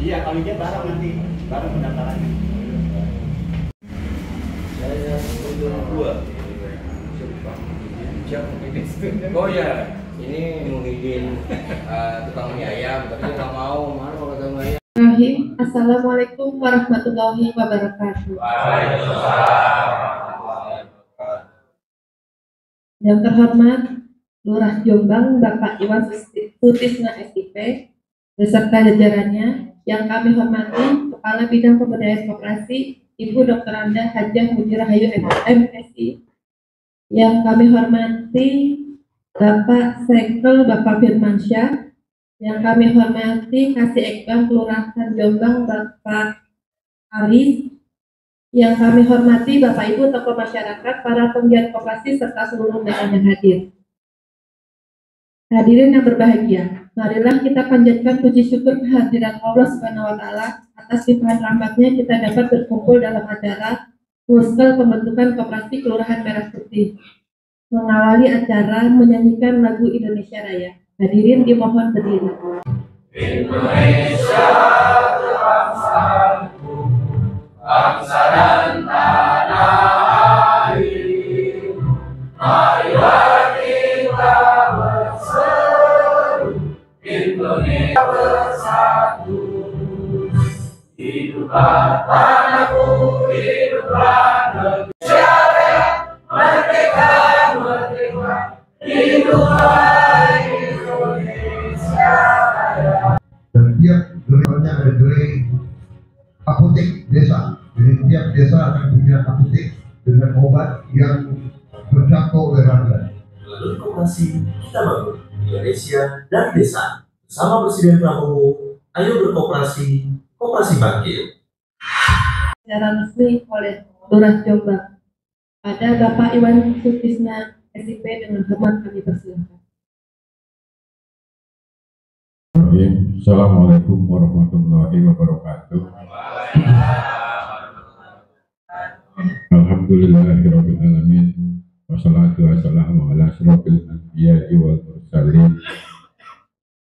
Iya, kalau dia bareng nanti, bareng pendaftarannya. Saya dua. Oh ya, ini Muhyiddin tukang mie ayam, tapi dia nggak mau. Mana kalau tukang mie ayam? Assalamualaikum warahmatullahi wabarakatuh. Yang terhormat Lurah Jombang Bapak Iwan Sutisna SIP beserta jajarannya, yang kami hormati Kepala Bidang Pemberdayaan Koperasi Ibu Dr. Anda Hajah Mujirahayu MSI, yang kami hormati Bapak Sekkel Bapak Firmansyah, yang kami hormati Kasih Ekbang Kelurahan Jombang Bapak Aris, yang kami hormati Bapak Ibu tokoh masyarakat, para penggiat koperasi serta seluruh undangan yang hadir. Hadirin yang berbahagia, marilah kita panjatkan puji syukur kehadirat Allah Subhanahu wa Ta'ala atas limpahan rahmatnya kita dapat berkumpul dalam acara Muskel Pembentukan Koperasi Kelurahan Merah Putih. Mengawali acara menyanyikan lagu Indonesia Raya. Hadirin dimohon berdiri. Indonesia berbangsaku, bangsa dan tanah air. Marilah kita berseru, Indonesia bersatu. Hiduplah tanahku, hiduplah Indonesia Raya, merdeka, merdeka, hiduplah Indonesia Raya. Dan tiap levelnya ada dari apotek desa. Jadi tiap desa akan punya apotek dengan obat yang terjangkau oleh rakyat. Melalui koperasi kita bangun Indonesia dan desa. Bersama Presiden Prabowo, ayo berkoperasi, koperasi bangkit. Secara resmi oleh Lurah Jombang pada Bapak Iwan Sutisna SIP, dengan hormat kami persilahkan. Assalamualaikum warahmatullahi wabarakatuh. Alhamdulillahirabbil alamin. Wassalatu wassalamu ala asyrofil anbiya'i wal mursalin.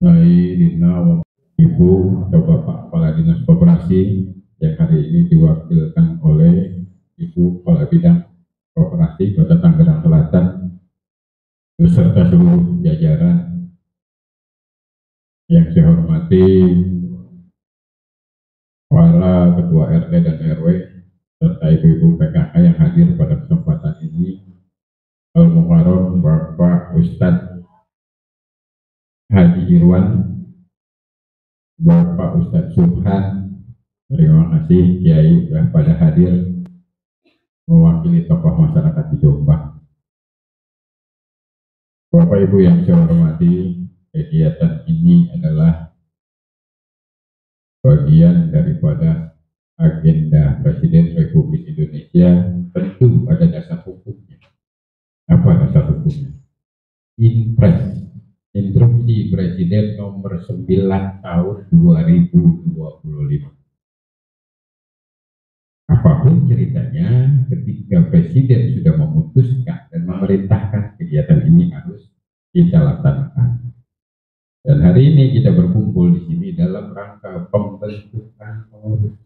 Sayyidina wa Ibu atau Bapak Kepala Dinas Koperasi yang hari ini diwakilkan oleh Ibu Kepala Bidang Koperasi Kota Tangerang Selatan beserta seluruh jajaran. Yang saya hormati para ketua RT dan RW serta ibu-ibu PKK yang hadir pada kesempatan ini, Al-Mukarram Bapak Ustadz Haji Irwan, Bapak Ustadz Subhan, terima kasih Kiai sudah pada hadir mewakili tokoh masyarakat di Jombang. Bapak Ibu yang saya hormati, kegiatan ini adalah bagian daripada agenda Presiden Republik Indonesia. Tentu ada dasar hukumnya. Apa dasar hukumnya? Inpres, Instruksi Presiden nomor 9 tahun 2025. Apapun ceritanya, ketika Presiden sudah memutuskan dan memerintahkan kegiatan ini harus kita laksanakan. Dan hari ini kita berkumpul di sini dalam rangka pembentukan pengurus.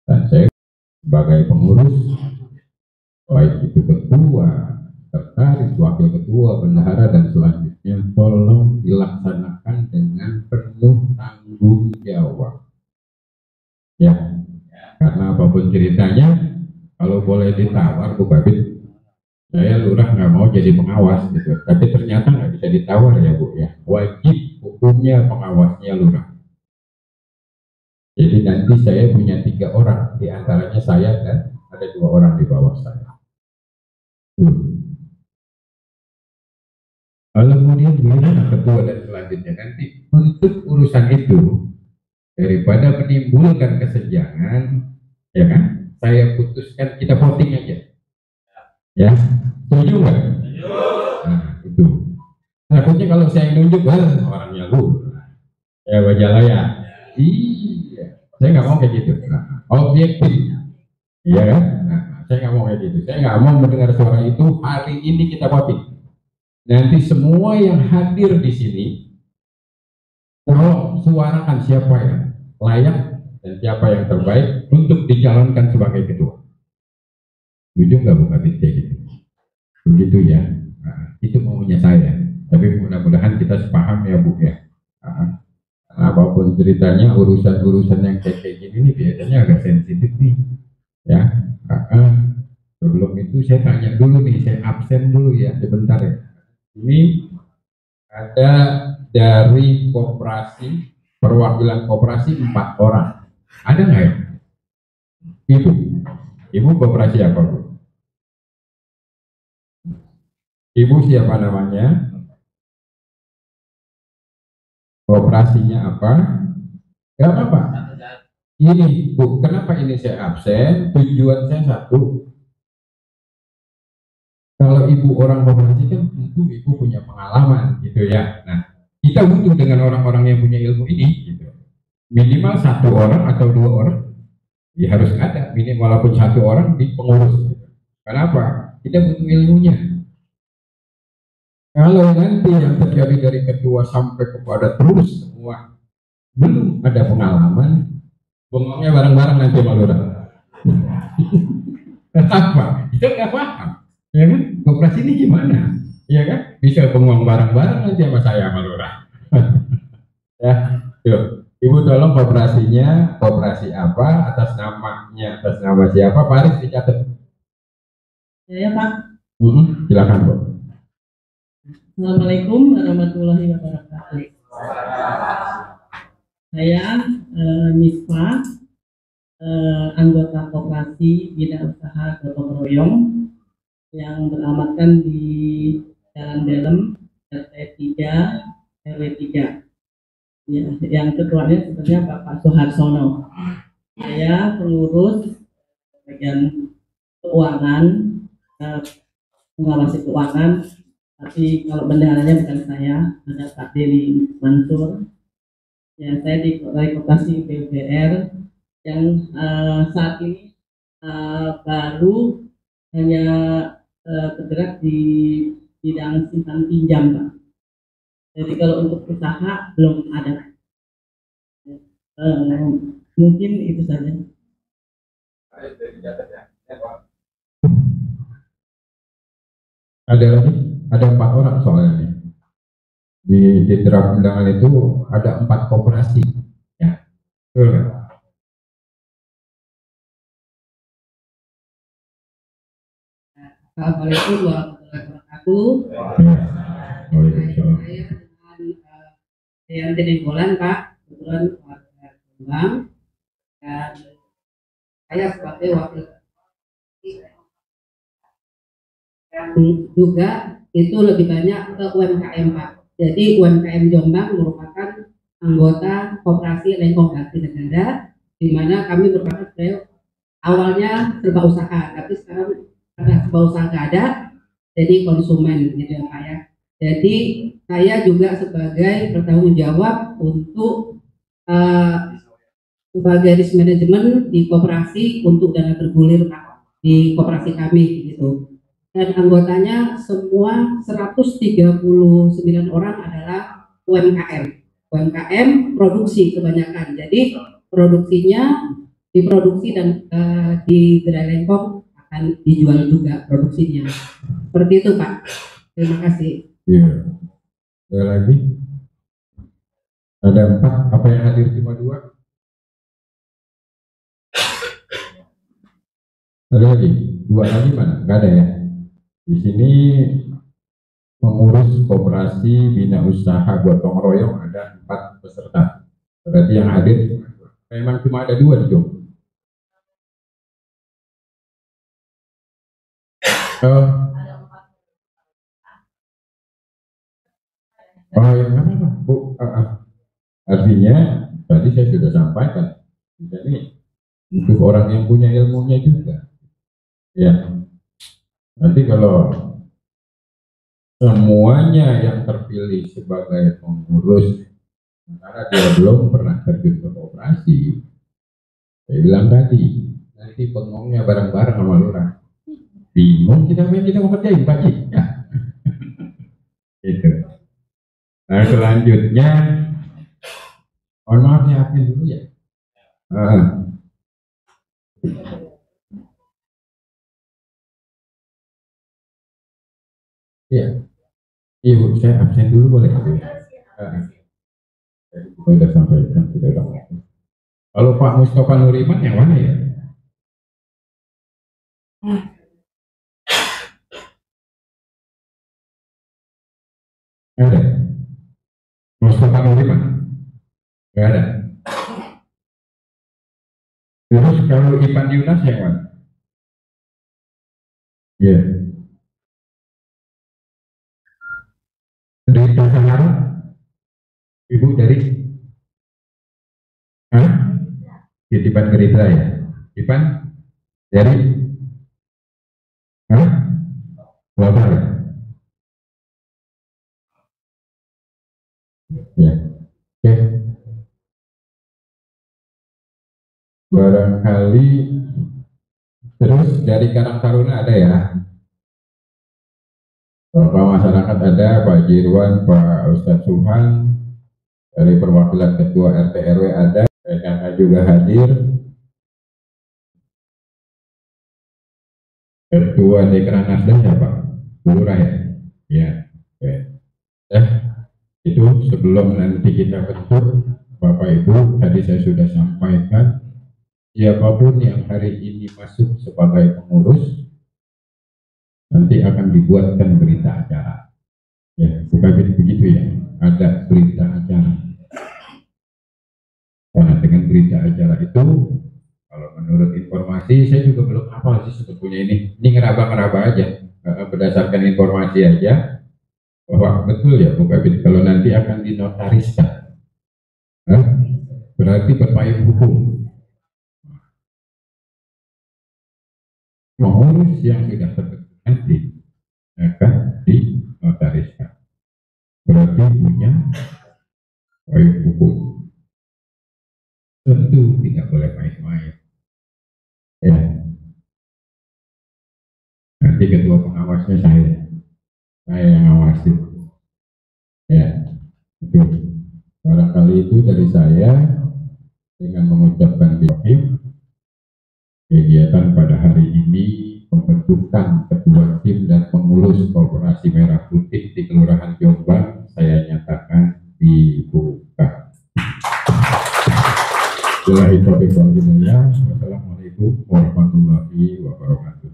Dan saya sebagai pengurus, baik itu ketua, sekretaris, wakil ketua, bendahara, dan selanjutnya, tolong dilaksanakan dengan penuh tanggung jawab. Ya, karena apapun ceritanya, kalau boleh ditawar, Bu Babit, saya lurah nggak mau jadi pengawas gitu, tapi ternyata nggak bisa ditawar ya Bu ya, wajib hukumnya pengawasnya lurah. Jadi nanti saya punya 3 orang, diantaranya saya dan ada 2 orang di bawah saya. Lalu kemudian gimana ketua dan selanjutnya nanti untuk urusan itu, daripada menimbulkan kesenjangan, ya kan, saya putuskan kita voting aja. Ya, setuju nggak? Nah, itu. Takutnya kalau saya nunjuk, orangnya lu, ya bajalah ya. Iya, saya nggak mau kayak gitu. Nah, objektif, iya kan? Nah, saya nggak mau kayak gitu. Saya nggak mau mendengar suara itu. Hari ini kita voting. Nanti semua yang hadir di sini, tolong suarakan siapa yang layak dan siapa yang terbaik untuk dicalonkan sebagai ketua. Setuju nggak Bu Kabit kayak gitu? Begitu ya. Nah, itu maunya saya. Tapi mudah-mudahan kita sepaham ya Bu ya. Nah, apapun ceritanya, urusan-urusan yang kayak gini nih biasanya agak sensitif nih. Ya. Sebelum itu saya tanya dulu nih, saya absen dulu ya sebentar ya. Ini ada dari koperasi, perwakilan koperasi 4 orang. Ada nggak ya? Ibu koperasi apa Bu? Ibu siapa namanya? Koperasinya apa? Gak apa-apa. Ini Bu, kenapa ini saya absen? Tujuan saya satu. Kalau ibu orang koperasi kan tentu ibu punya pengalaman gitu ya. Nah, kita butuh dengan orang-orang yang punya ilmu ini gitu. Minimal 1 orang atau 2 orang ya harus ada, minimal walaupun 1 orang di pengurus gitu. Kenapa? Kita butuh ilmunya. Kalau nanti yang terjadi dari ketua sampai kepada terus semua belum ada pengalaman, bengongnya bareng-bareng nanti sama lurah. Kenapa? Kita nggak paham. Ya kan? Koperasi ini gimana? Ya kan? Bisa bengong bareng-bareng nanti sama saya sama lurah. Ya, yuk. Ibu tolong koperasinya, koperasi apa, atas namanya, atas nama siapa, Pak Aris dicatat. Ya Pak. Silakan Bu. Assalamualaikum warahmatullahi wabarakatuh. Saya Mispa, anggota koperasi Bina Usaha Gotong Royong yang beralamatkan di Jalan Delem, RT 3, RW 3. Ya, yang ketuanya sebenarnya Bapak Soeharsono. Saya pengurus bagian keuangan, mengawasi keuangan. Tapi kalau bendaharanya bukan saya, ada Pak Deli Mansur. Ya, saya di koperasi PUBR yang saat ini baru hanya bergerak di bidang simpan pinjam, Pak. Jadi kalau untuk usaha belum ada. Mungkin itu saja. Ada lagi? Ada 4 orang soalnya nih. Di draft undangan itu ada 4 koperasi. Ya, betul kan? Assalamualaikum warahmatullahi wabarakatuh. Waalaikumsalam. Saya dengan Golan Pak, kebetulan warga Jombang, dan saya sebagai wakil juga itu lebih banyak ke UMKM Pak. Jadi UMKM Jombang merupakan anggota koperasi Lengkong Bakti Negara, di mana kami merupakan awalnya serba usaha, tapi sekarang karena serba usaha nggak ada, jadi konsumen gitu ya Pak ya. Jadi saya juga sebagai bertanggung jawab untuk sebagai risk management di koperasi untuk dana bergulir Pak, di koperasi kami gitu. Dan anggotanya semua 139 orang adalah UMKM. UMKM produksi kebanyakan. Jadi produksinya diproduksi dan di Gerai Lengkong akan dijual juga produksinya. Seperti itu Pak. Terima kasih. Iya. Ada lagi? Ada 4. Apa yang hadir cuma 2? Ada lagi? 2 lagi mana? Gak ada ya? Di sini mengurus koperasi Bina Usaha Gotong Royong ada 4 peserta. Berarti yang hadir memang cuma ada 2 di Jombang. Oh ya nggak apa-apa Bu. Artinya tadi saya sudah sampaikan. Jadi untuk orang yang punya ilmunya juga. Ya. Nanti kalau semuanya yang terpilih sebagai pengurus, karena dia belum pernah terjun ke koperasi, saya bilang tadi, nanti bengongnya bareng-bareng sama lurah. Bingung kita mau kerjain pagi. Ya. Gitu. Nah selanjutnya Mohon maaf saya absen dulu ya. Iya, Ibu saya absen dulu boleh? Kita sudah sampaikan, kita sudah ngomong. Kalau Pak Mustafa Nuriman yang mana ya? Ada? Mustafa Nuriman? Nggak ada? Terus kalau Ipan Yunas yang mana? Iya. Dari Tasangara? Ibu dari? Hah? Ipan Gerindra ya? Ipan? Dari? Hah? Bapak ya? Ya. Oke. Barangkali terus dari Karang Taruna ada ya? Bapak masyarakat ada, Pak Jirwan, Pak Ustadz Suhan, dari perwakilan Ketua RT RW ada, PKK juga hadir, Ketua Dekran Nasdem ya Pak, Lurah ya? Ya, oke. Itu sebelum nanti kita bentuk, Bapak Ibu, tadi saya sudah sampaikan, siapapun yang hari ini masuk sebagai pengurus, nanti akan dibuatkan berita acara. Ya, bukan begitu ya, ada berita acara. Karena dengan berita acara itu, kalau menurut informasi, saya juga belum hafal sih sebetulnya ini ngeraba-ngeraba aja, berdasarkan informasi aja, bahwa betul ya, bukan kalau nanti akan dinotariskan, berarti berpayung hukum. Pengurus yang sudah terbentuk nanti akan dinotariskan, berarti punya payung hukum. Tentu tidak boleh main-main. Ya. Nanti ketua pengawasnya saya yang ngawasi. Ya, itu. Barangkali itu dari saya dengan mengucapkan bismillah. Kegiatan pada hari ini pembentukan ketua tim dan pengurus Koperasi Merah Putih di Kelurahan Jombang saya nyatakan dibuka. Assalamualaikum warahmatullahi wabarakatuh.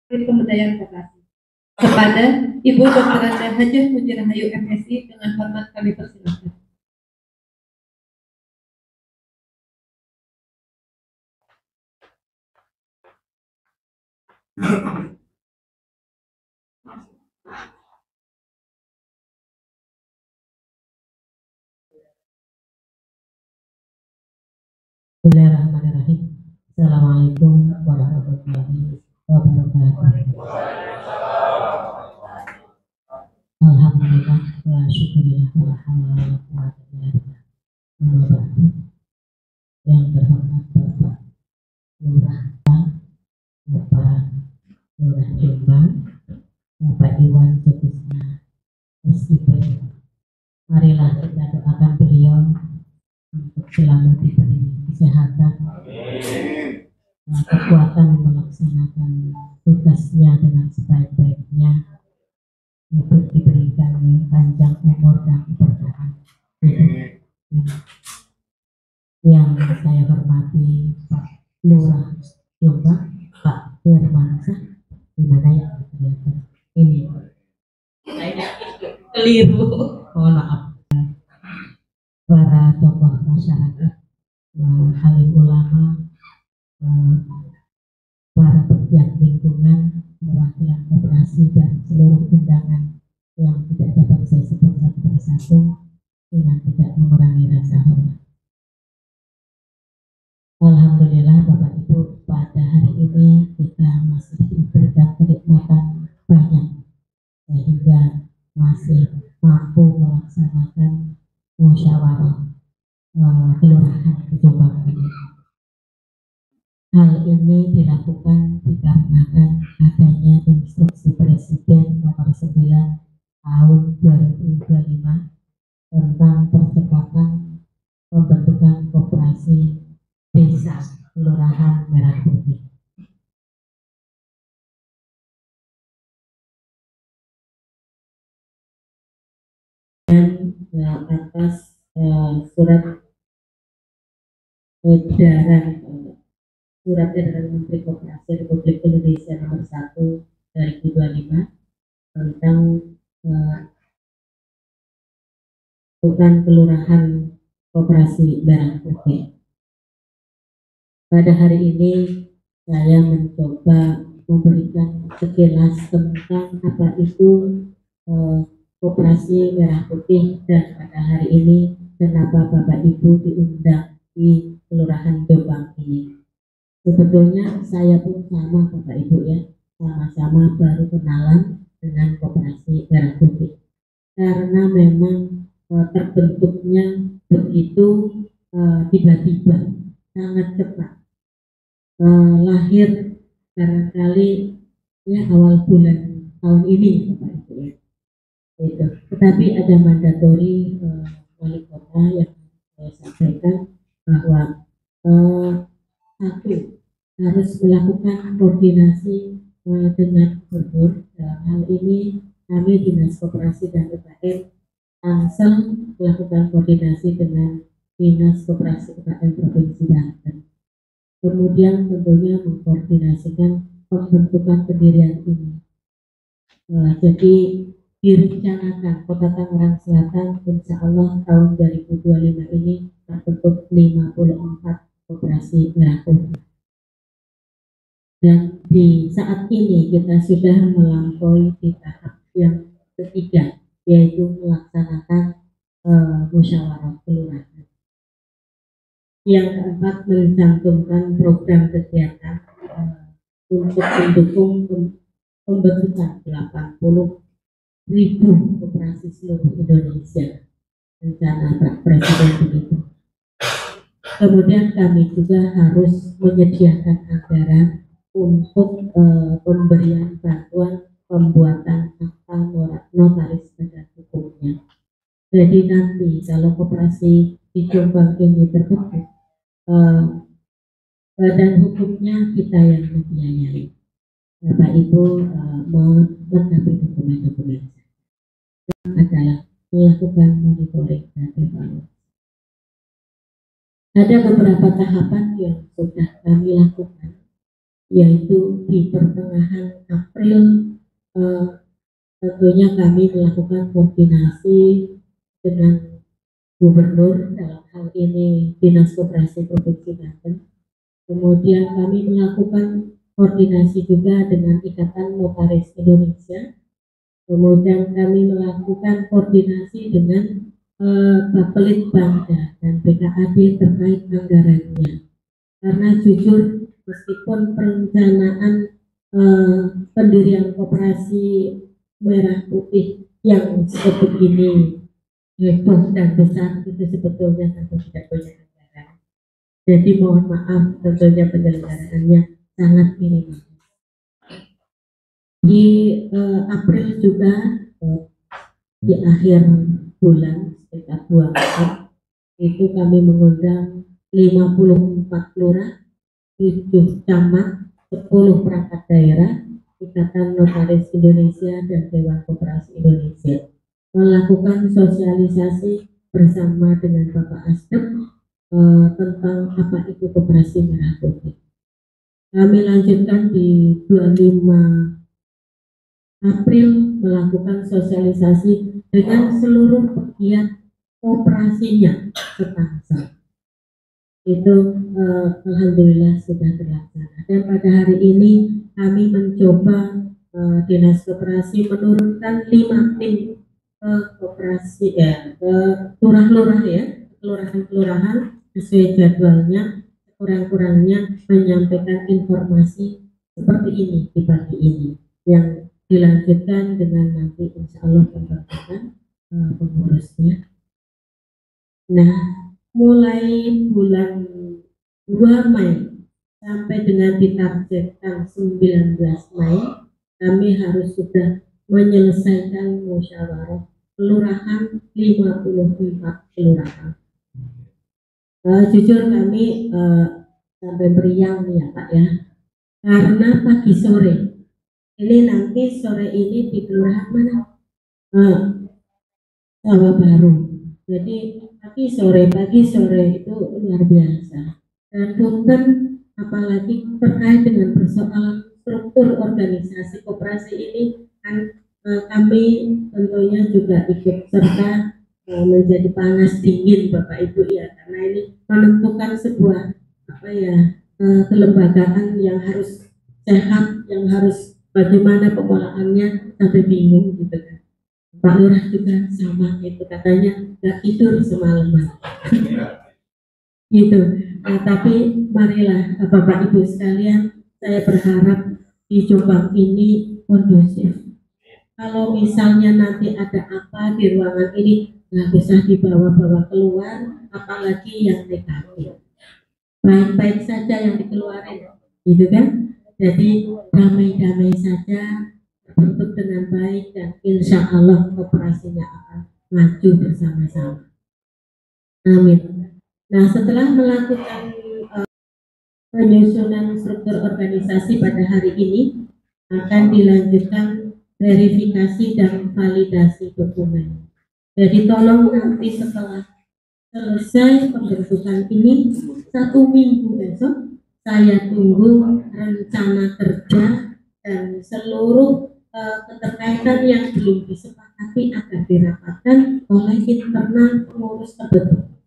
Pemberdayaan Koperasi kepada Ibu Dr. Anda Hajah Puji Rahayu MSI dengan hormat kami persilakan. Bismillahirrahmanirrahim. Assalamualaikum warahmatullahi wabarakatuh. Alhamdulillah wa syukurillah wa hamdulillah wa quwwata illa billah. Yang terhormat Bapak Lurah Bapak Lurah Jombang, Bapak Iwan Sutisna SIP, marilah kita doakan beliau untuk selalu diberi kesehatan, kekuatan melaksanakan tugasnya dengan sebaik-baiknya, untuk diberikan panjang umur dan keberkahan. Yang saya hormati Pak Lurah Jombang, Pak Firmansyah, di mana ya ini saya keliru, mohon maaf. Para tokoh masyarakat, alim ulama, para pegiat lingkungan, perwakilan koperasi dan seluruh undangan yang tidak dapat saya sebut satu persatu dengan tidak mengurangi rasa hormat. Alhamdulillah Bapak Ibu, pada hari ini kita masih diberikan kenikmatan banyak sehingga masih mampu melaksanakan musyawarah kelurahan Jombang ini. Hal ini dilakukan dikarenakan adanya instruksi Presiden nomor 9 tahun 2025 tentang percepatan pembentukan koperasi desa Kelurahan Merah Putih. Dan atas surat edaran Menteri Koperasi Republik Indonesia nomor 1 2025 tentang bukan kelurahan koperasi Merah Putih. Pada hari ini saya mencoba memberikan sekilas tentang apa itu koperasi Merah Putih, dan pada hari ini kenapa Bapak Ibu diundang di Kelurahan Jombang ini. Sebetulnya saya pun sama Bapak Ibu ya, sama-sama baru kenalan dengan koperasi Merah Putih, karena memang terbentuknya begitu tiba-tiba, sangat cepat. Lahir barangkali ya awal bulan tahun ini Bapak Ibu ya. Itu. Tetapi ada mandatori wali kota yang saya sampaikan bahwa satu, harus melakukan koordinasi dengan gubernur. Dalam hal ini kami Dinas Koperasi dan UKM langsung melakukan koordinasi dengan Dinas Koperasi UKM Provinsi Banten. Kemudian tentunya mengkoordinasikan pembentukan pendirian ini. Jadi direncanakan Kota Tangerang Selatan insya Allah tahun 2025 ini terbentuk 54 koperasi Merah Putih. Dan di saat ini kita sudah melampaui di tahap yang ketiga, yaitu melaksanakan musyawarah kelurahan. Yang keempat, mencantumkan program kegiatan untuk mendukung pembentukan 80.000 koperasi seluruh Indonesia, rencana Pak Presiden begitu. Kemudian kami juga harus menyediakan anggaran untuk pemberian bantuan pembuatan akta notaris badan hukumnya. Jadi nanti kalau koperasi di Jombang ini terbentuk, badan hukumnya kita yang membiayai. Bapak Ibu melengkapi dokumen-dokumen adalah melakukan monitoring dan evaluasi. Ada beberapa tahapan yang sudah kami lakukan, yaitu di pertengahan April tentunya kami melakukan koordinasi dengan gubernur, dalam hal ini Dinas Koperasi Provinsi Banten. Kemudian kami melakukan koordinasi juga dengan Ikatan Notaris Indonesia. Kemudian kami melakukan koordinasi dengan Bapelitbangda dan BKAD terkait anggarannya. Karena jujur, meskipun perencanaan pendirian koperasi Merah Putih yang sebegini heboh dan besar, itu sebetulnya tentu tidak punya anggaran. Jadi mohon maaf, tentunya penyelenggaraannya sangat minim. Di April juga di akhir bulan sekitar 2 Maret itu kami mengundang 54 lurah, 7 camat, 10 perangkat daerah, Ikatan Notaris Indonesia dan Dewan Koperasi Indonesia melakukan sosialisasi bersama dengan Bapak Asdep tentang apa itu koperasi Merah Putih. Kami lanjutkan di 25 April melakukan sosialisasi dengan seluruh pegiat koperasinya sepangsal. Itu alhamdulillah sudah terlaksana. Dan pada hari ini kami mencoba Dinas Koperasi menurunkan 5 tim ke koperasi ke lurah-lurah ya, kelurahan-kelurahan sesuai jadwalnya, kurang-kurangnya menyampaikan informasi seperti ini di pagi ini, yang dilanjutkan dengan nanti insya Allah pembentukan pengurusnya. Nah, mulai bulan 2 Mei sampai dengan ditargetkan 19 Mei kami harus sudah menyelesaikan musyawarah kelurahan 54 kelurahan. Jujur kami sampai meriang nih ya Pak ya, karena pagi sore ini nanti sore ini di kelurahan mana? Sawah Baru. Jadi pagi sore itu luar biasa. Dan punten apalagi terkait dengan persoalan struktur organisasi koperasi ini kan kami tentunya juga ikut serta menjadi panas dingin Bapak Ibu ya, karena ini menentukan sebuah kelembagaan yang harus sehat, yang harus bagaimana pengolahannya sampai bingung gitu kan. Pak Lurah juga sama itu, katanya nggak tidur semalaman gitu. Tapi marilah Bapak Ibu sekalian, saya berharap di Jombang ini kondusif. Kalau misalnya nanti ada apa di ruangan ini, nggak usah dibawa-bawa keluar, apalagi yang negatif. Baik-baik saja yang dikeluarin, gitu kan? Jadi damai-damai saja, terbentuk dengan baik, dan insya Allah operasinya akan maju bersama-sama. Amin. Nah, setelah melakukan penyusunan struktur organisasi pada hari ini, akan dilanjutkan verifikasi dan validasi dokumen. Jadi tolong nanti setelah selesai pembentukan ini, 1 minggu besok saya tunggu rencana kerja dan seluruh keterkaitan yang belum disepakati akan dirapatkan oleh internal pengurus terbentuk.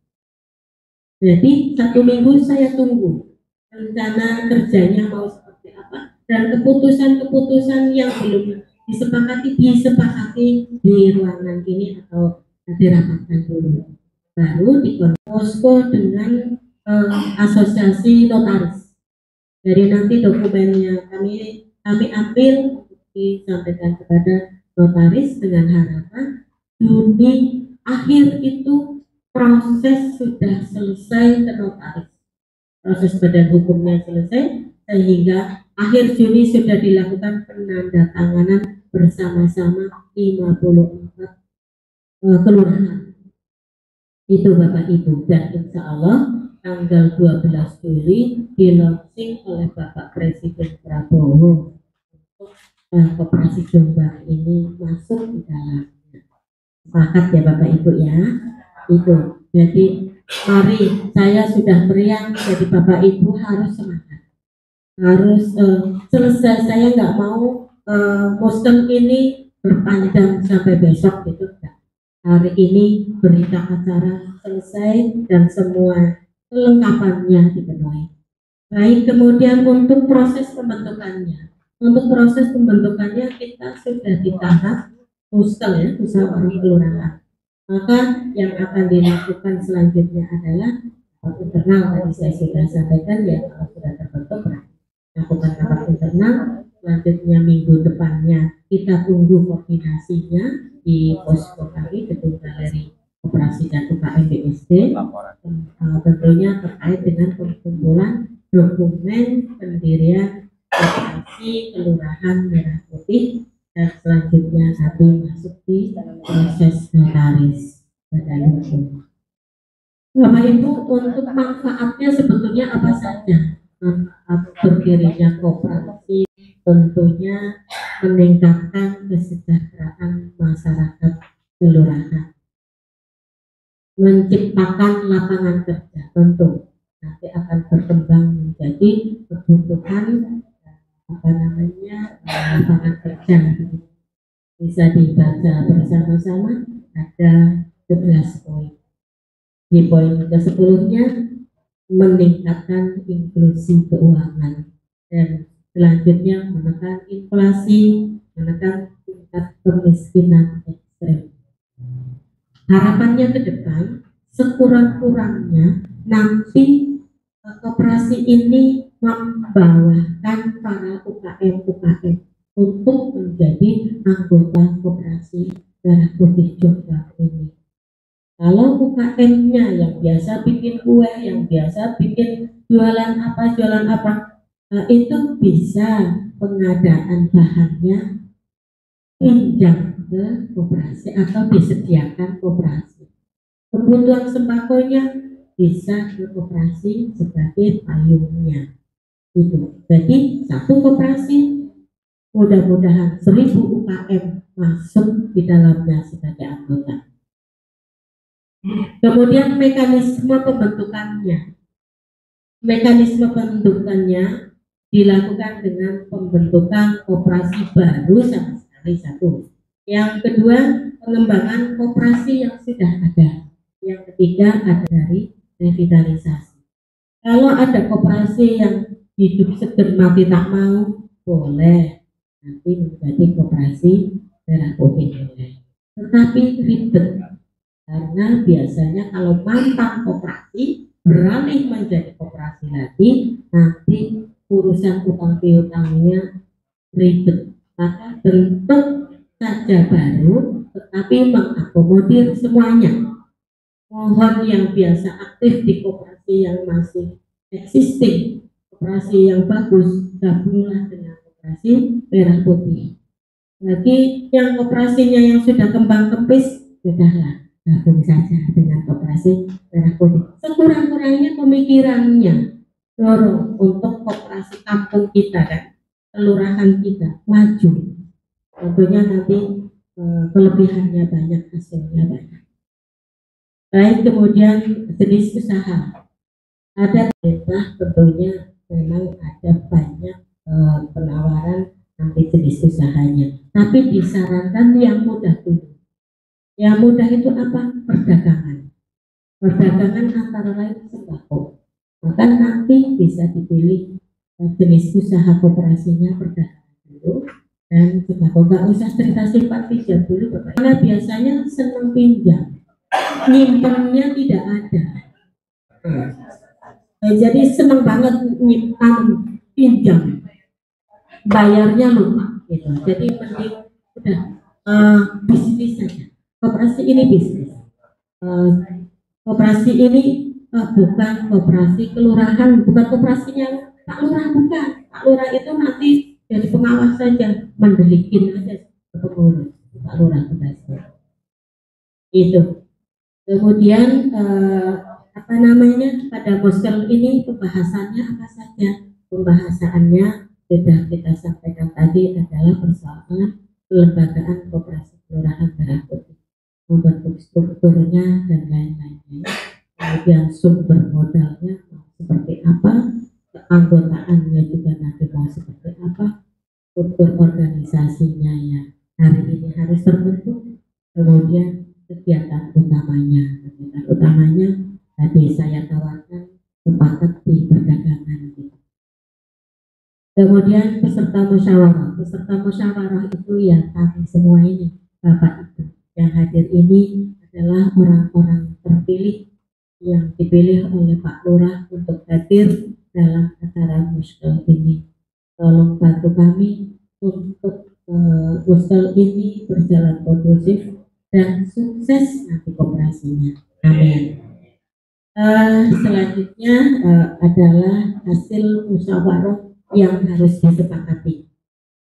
Jadi 1 minggu saya tunggu rencana kerjanya mau seperti apa, dan keputusan-keputusan yang belum disepakati di ruangan ini atau dirapatkan dulu. Baru dikonposko dengan asosiasi notaris. Jadi nanti dokumennya kami ambil disampaikan kepada notaris dengan harapan Juni akhir itu proses sudah selesai ke notaris. Proses badan hukumnya selesai sehingga akhir Juni sudah dilakukan penandatanganan bersama-sama 54 kelurahan. Itu Bapak Ibu, dan insya Allah tanggal 12 Juli dilaunching oleh Bapak Presiden Prabowo untuk Koperasi Jombang ini masuk di dalamnya. Sepakat ya Bapak Ibu ya. Itu. Jadi mari, saya sudah meriang, jadi Bapak Ibu harus semangat. Harus selesai, saya nggak mau muslim ini berpanjang sampai besok gitu. Hari ini berita acara selesai dan semua kelengkapannya dipenuhi. Baik, kemudian untuk proses pembentukannya. Untuk proses pembentukannya kita sudah di tahap muskel ya, musyawarah kelurahan. Maka yang akan dilakukan selanjutnya adalah internal. Tadi saya sudah sampaikan ya, kalau sudah terbentuk lakukan rapat internal. Selanjutnya minggu depannya kita tunggu koordinasinya di posko kami, Gedung Galeri Koperasi dan UKM BSD, tentunya terkait dengan pengumpulan dokumen pendirian koperasi kelurahan Merah Putih, dan selanjutnya nanti masuk di proses notaris badan hukum. Bapak Ibu, untuk manfaatnya sebetulnya apa saja? Manfaat berdirinya koperasi tentunya meningkatkan kesejahteraan masyarakat kelurahan, menciptakan lapangan kerja, tentu nanti akan berkembang menjadi kebutuhan lapangan kerja. Bisa dibaca bersama-sama, ada 11 poin. Di poin ke-10-nya meningkatkan inklusi keuangan, dan selanjutnya menekan inflasi, menekan tingkat kemiskinan ekstrem. Harapannya ke depan, sekurang-kurangnya nanti koperasi ini membawakan para UKM untuk menjadi anggota koperasi Merah Putih Jombang ini. Kalau UKM-nya yang biasa bikin kue, yang biasa bikin jualan apa, itu bisa pengadaan bahannya pinjam ke koperasi atau disediakan koperasi. Kebutuhan sembakonya bisa ke koperasi sebagai payungnya. Gitu. Jadi satu koperasi mudah-mudahan 1000 UKM masuk di dalamnya sebagai anggota. Kemudian mekanisme pembentukannya. Mekanisme pembentukannya dilakukan dengan pembentukan koperasi baru sama sekali satu. Yang kedua, pengembangan koperasi yang sudah ada. Yang ketiga, ada dari revitalisasi. Kalau ada koperasi yang hidup seger mati tak mau, boleh nanti menjadi koperasi merah putih boleh. Tetapi ribet karena biasanya kalau mantan koperasi beralih menjadi koperasi lagi, nanti urusan utang piutangnya ribet. Maka bentuk saja baru, tetapi mengakomodir semuanya. Mohon yang biasa aktif di koperasi yang masih existing, koperasi yang bagus, gabunglah dengan koperasi merah putih. Bagi yang koperasinya yang sudah kembang kempis, sudahlah gabung saja dengan koperasi merah putih. Sekurang-kurangnya pemikirannya dorong untuk koperasi kampung kita dan kelurahan kita maju. Tentunya nanti kelebihannya banyak, hasilnya banyak. Baik, kemudian jenis usaha. Ada perintah tentunya memang ada banyak penawaran nanti jenis usahanya. Tapi disarankan yang mudah dulu. Yang mudah itu apa? Perdagangan. Perdagangan antara lain sembako. Maka nanti bisa dipilih jenis usaha koperasinya perdagangan dulu dan sembako. Nggak usah cerita simpan pinjam dulu Bapak. Karena biasanya senang pinjam. Nyimpennya tidak ada. Jadi senang banget nyimpan pinjam, bayarnya lupa gitu. Jadi mending udah bisnis saja. Koperasi ini bisnis. Koperasi ini bukan koperasi kelurahan, bukan koperasinya Pak Lurah, bukan. Pak Lurah itu nanti jadi pengawas saja, mendelikin aja pengurus Pak Lurah koperasi. Itu. Kemudian apa namanya, pada poster ini pembahasannya apa saja? Pembahasannya sudah kita sampaikan tadi adalah persoalan kelembagaan koperasi kelurahan merah putih, membentuk strukturnya dan lain-lainnya. Kemudian sumber modalnya seperti apa, keanggotaannya juga nanti mau seperti apa, struktur organisasinya ya hari ini harus terbentuk. Kemudian kegiatan utamanya tadi saya tawarkan sepakat di perdagangan. Kemudian peserta musyawarah itu ya kami semua ini Bapak Ibu yang hadir ini adalah orang-orang terpilih yang dipilih oleh Pak Lurah untuk hadir dalam acara muskel ini. Tolong bantu kami untuk muskel ini berjalan kondusif dan sukses nanti koperasinya. Amin. Selanjutnya adalah hasil musyawarah yang harus disepakati.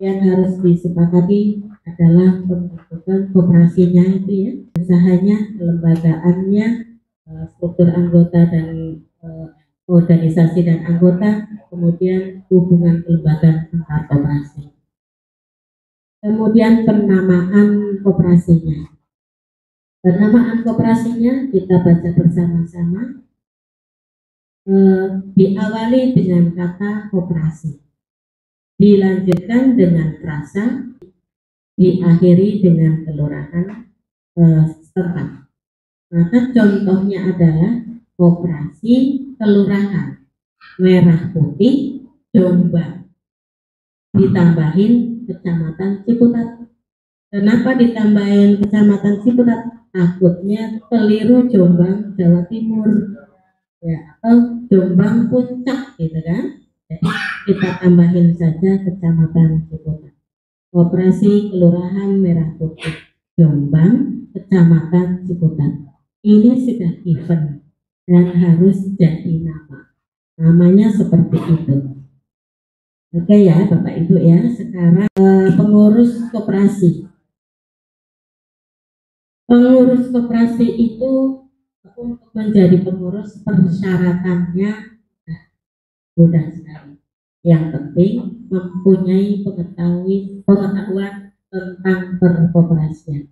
Yang harus disepakati adalah pembentukan koperasinya itu ya, usahanya, kelembagaannya, struktur anggota dan organisasi dan anggota, kemudian hubungan kelembagaan antar koperasi. Kemudian penamaan koperasinya. Penamaan koperasinya kita baca bersama-sama. Diawali dengan kata koperasi, dilanjutkan dengan frasa, diakhiri dengan kelurahan setempat. Maka contohnya adalah koperasi kelurahan Merah Putih Jombang, ditambahin kecamatan Ciputat. Kenapa ditambahin kecamatan Ciputat? Takutnya keliru Jombang Jawa Timur ya, atau Jombang Puncak gitu kan. Jadi kita tambahin saja kecamatan Ciputat. Koperasi Kelurahan Merah Putih Jombang, kecamatan Ciputat. Ini sudah given dan harus jadi nama. Namanya seperti itu. Oke ya Bapak Ibu ya. Sekarang pengurus koperasi. Pengurus koperasi itu untuk menjadi pengurus persyaratannya mudah sekali. Yang penting mempunyai pengetahuan tentang perkoperasian.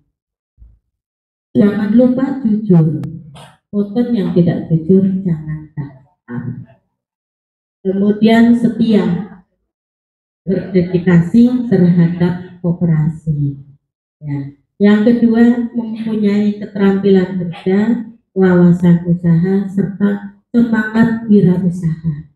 Jangan lupa jujur. Punten yang tidak jujur jangan daftar. Kemudian setia, berdedikasi terhadap koperasi. Ya. Yang kedua, mempunyai keterampilan kerja, wawasan usaha, serta semangat wirausaha.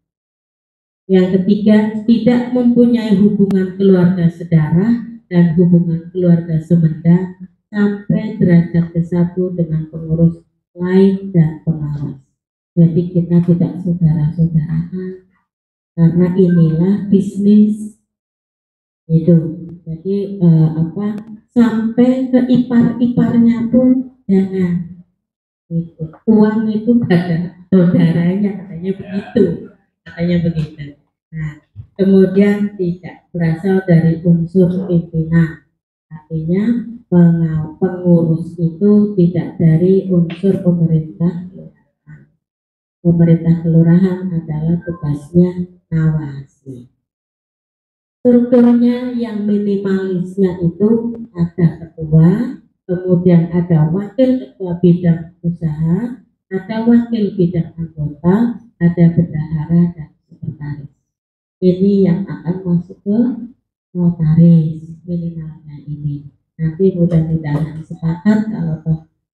Yang ketiga, tidak mempunyai hubungan keluarga sedarah dan hubungan keluarga semenda sampai derajat ke-1 dengan pengurus lain dan pengawas. Jadi kita tidak saudara-saudaraan, karena inilah bisnis itu. Jadi sampai ke ipar-iparnya pun jangan. Itu. Uang itu pada saudaranya, katanya begitu. Nah, kemudian tidak berasal dari unsur pimpinan, artinya pengurus itu tidak dari unsur pemerintah. Pemerintah kelurahan adalah tugasnya ngawasi. Strukturnya yang minimalisnya itu ada ketua, kemudian ada wakil ketua bidang usaha, ada wakil bidang anggota, ada bendahara dan sekretaris. Ini yang akan masuk ke notaris minimalnya ini. Nanti mudah-mudahan sepakat kalau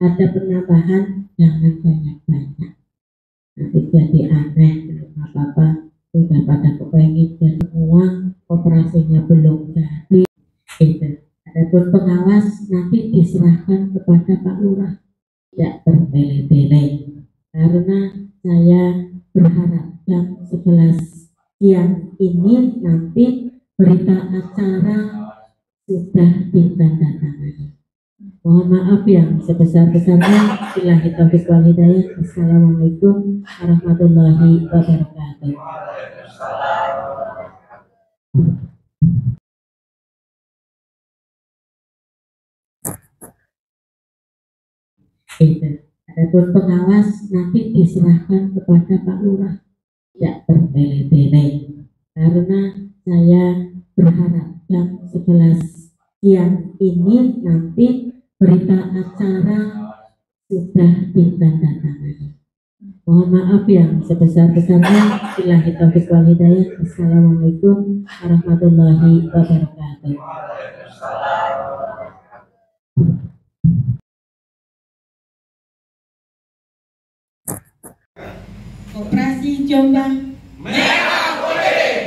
ada penambahan jangan banyak-banyak. Nanti jadi aneh, belum apa-apa sudah pada kepengen dan semua operasinya belum jadi. Gitu. Adapun pengawas nanti diserahkan kepada Pak Lurah, tidak bertele-tele. Karena saya berharap jam 11 siang ini nanti berita acara sudah ditandatangani. Mohon maaf yang sebesar-besarnya. Billahi taufiq wal hidayah. Assalamualaikum warahmatullahi wabarakatuh. Adapun pengawas nanti diserahkan kepada Pak Lurah, tidak bertele-tele. Karena saya berharap jam 11 siang ini nanti berita acara sudah ditandatangani. Mohon maaf yang sebesar-besarnya. Billahi taufiq wal hidayah. Assalamualaikum warahmatullahi wabarakatuh. Koperasi Jombang Merah Putih.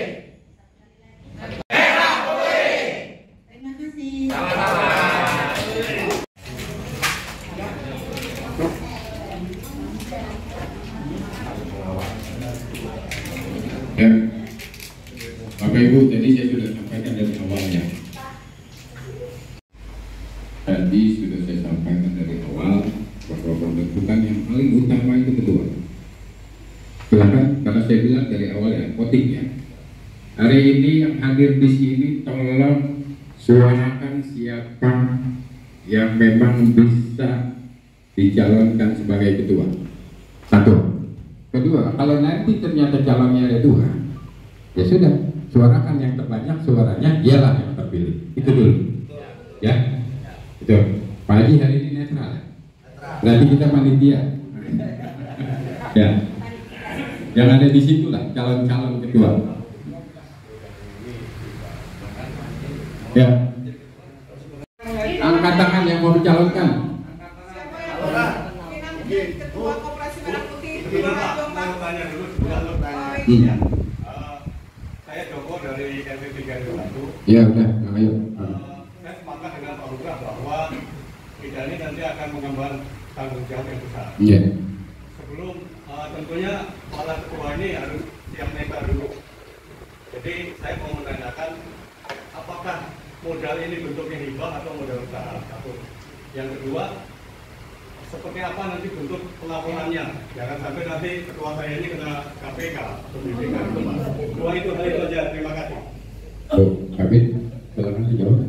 Merah Putih. Terima kasih. Ya, Bapak Ibu, tadi saya sudah sampaikan dari awalnya. Tadi sudah saya sampaikan dari awal bahwa pembentukan yang paling utama itu ketua. Silahkan, karena saya bilang dari awal ya, voting ya. Hari ini yang hadir di sini tolong suarakan siapa yang memang bisa dicalonkan sebagai ketua. Satu. Kedua, kalau nanti ternyata calonnya ada dua, ya sudah, suarakan yang terbanyak suaranya, dialah yang terpilih. Itu dulu. Ya. Itu. Pak Haji hari ini netral. Berarti kita panitia. Ya. Yang ada di situ lah calon-calon ketua. Ya. Angkat tangan yang mau dicalonkan. Ketua Koperasi Merah Putih Tanya dulu, saya Joko dari RT 321. Ya udah, ayo. Saya sepakat dengan Pak Lurah bahwa kita ini nanti akan mengemban tanggung jawab yang besar. Iya. Sebelum tentunya kepala ketua ini harus siap neka dulu. Jadi saya mau menanyakan apakah modal ini bentuknya hibah atau modal usaha? Satu. Yang kedua, seperti apa nanti bentuk pelaporannya? Jangan sampai nanti ketua saya ini kena KPK atau BPK. Dua itu hal itu saja. Terima kasih. Kabit, silakan dijawab.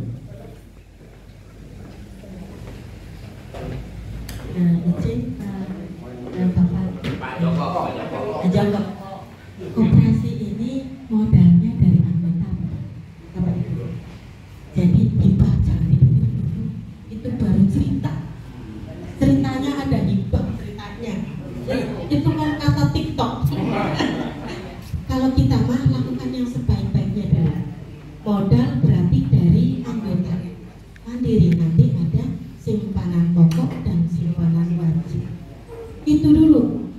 Itu dulu.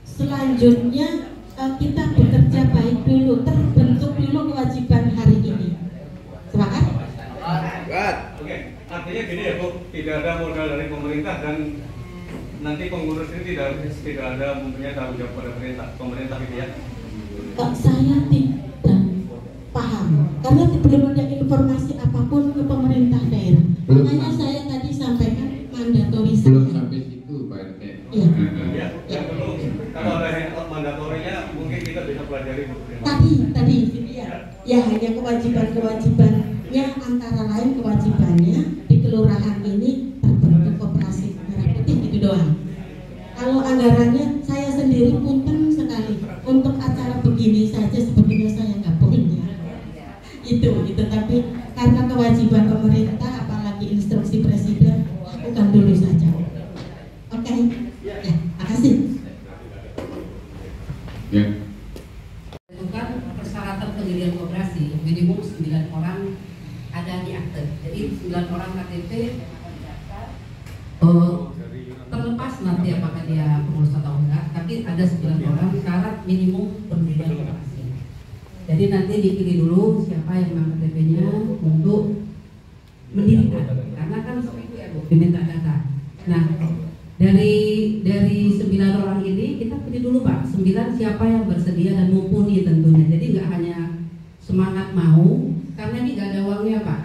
Selanjutnya kita bekerja baik dulu, terbentuk dulu kewajiban hari ini. Sepakat? Oke, artinya gini ya Bu, tidak ada modal dari pemerintah dan nanti pengurus ini tidak ada mempunyai tanggung jawab pada pemerintah gitu ya? Saya tidak paham karena belum ada informasi apapun ke pemerintah daerah. Makanya saya tadi sampaikan mandatori. Belum sampai situ Pak RT. Iya. Ya, belum. Kalau ada mandatorinya mungkin kita bisa pelajari. Tadi ya hanya kewajibannya antara lain kewajibannya di kelurahan ini terbentuk koperasi merah putih gitu doang. Kalau anggarannya saya sendiri punten sekali untuk acara begini saja sebetulnya saya nggak punya. Itu tapi karena kewajiban pemerintah apalagi instruksi presiden lakukan dulu saja. Oke. Ya, makasih. Ya. Tentukan persyaratan pendirian koperasi minimum 9 orang ada di akte. Jadi 9 orang KTP terlepas nanti apakah dia pengurus atau enggak, tapi ada 9 orang syarat minimum pendirian koperasi. Jadi nanti dipilih dulu siapa yang memang KTP-nya untuk mendirikan, karena kan seperti itu diminta data. Nah, dari 9 orang ini kita pilih dulu Pak, 9 siapa yang bersedia dan mumpuni tentunya. Jadi nggak hanya semangat mau, karena ini nggak ada uangnya Pak.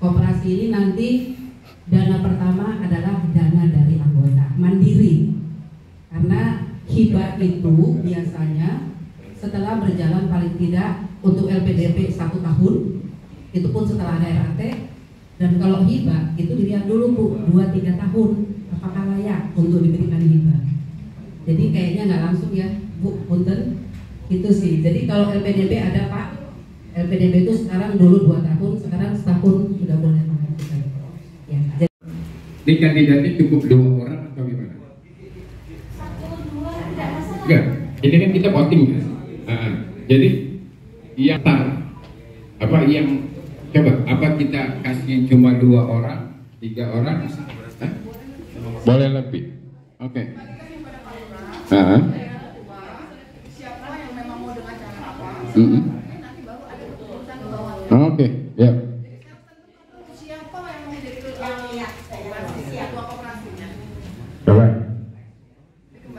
Koperasi ini nanti dana pertama adalah dana dari anggota mandiri, karena hibah itu biasanya setelah berjalan paling tidak untuk LPDP 1 tahun, itu pun setelah ada RAT. Dan kalau hibah itu dilihat dulu Bu, 2-3 tahun apakah layak untuk diberikan hibah. Jadi kayaknya nggak langsung ya Bu, punten itu sih. Jadi kalau LPDP ada Pak, LPDP itu sekarang dulu 2 tahun, sekarang setahun sudah boleh mengajukan. Ya. Ini kandidatnya cukup 2 orang atau gimana? 1, 2 tidak masalah. Enggak, ini kan kita voting kan? Jadi yang coba kita kasih cuma 2 orang, 3 orang? Boleh lebih. Oke. Siapa yang memang mau dengan cara apa? Nanti baru ada keputusan ke bawah. Oke, ya. Siapa yang mau jadi ketua koperasinya? Coba.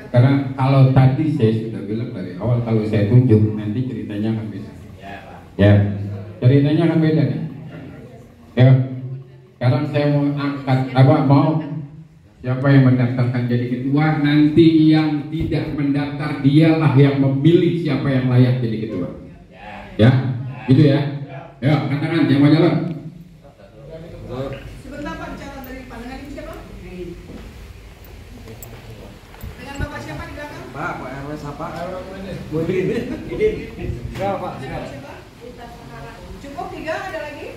Karena kalau tadi saya sudah bilang dari awal, kalau saya tunjuk nanti ceritanya akan beda. Ya, ceritanya akan beda nih. Ya, sekarang saya mau angkat siapa yang mendaftarkan jadi ketua, nanti yang tidak mendaftar dialah yang memilih siapa yang layak jadi ketua. Ya, gitu ya. Ya, katakan yang mau jalan. Sebentar Pak, bicara dari pandangan ini siapa? Dengan Bapak siapa di belakang? Pak RW siapa? Ini enggak Pak. Cukup 3, ada lagi?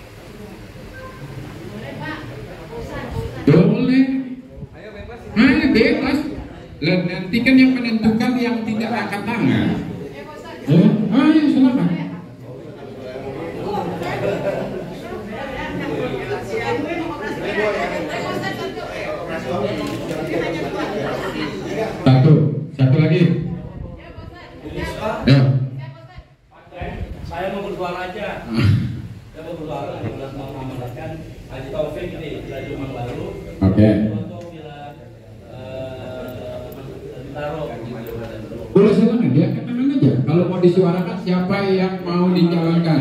Boleh Pak. Boleh. Bebas. Lah nanti kan yang menentukan yang tidak angkat tangan. Ayo silakan. Satu lagi. Ya. Saya mau berdoa aja. Saya mau berdoa aja mau mengamankan Haji Taufik ini Villa Jombang baru. Oke. Boleh silakan dia katakan aja. Kalau mau disuarakan siapa yang mau dicalonkan?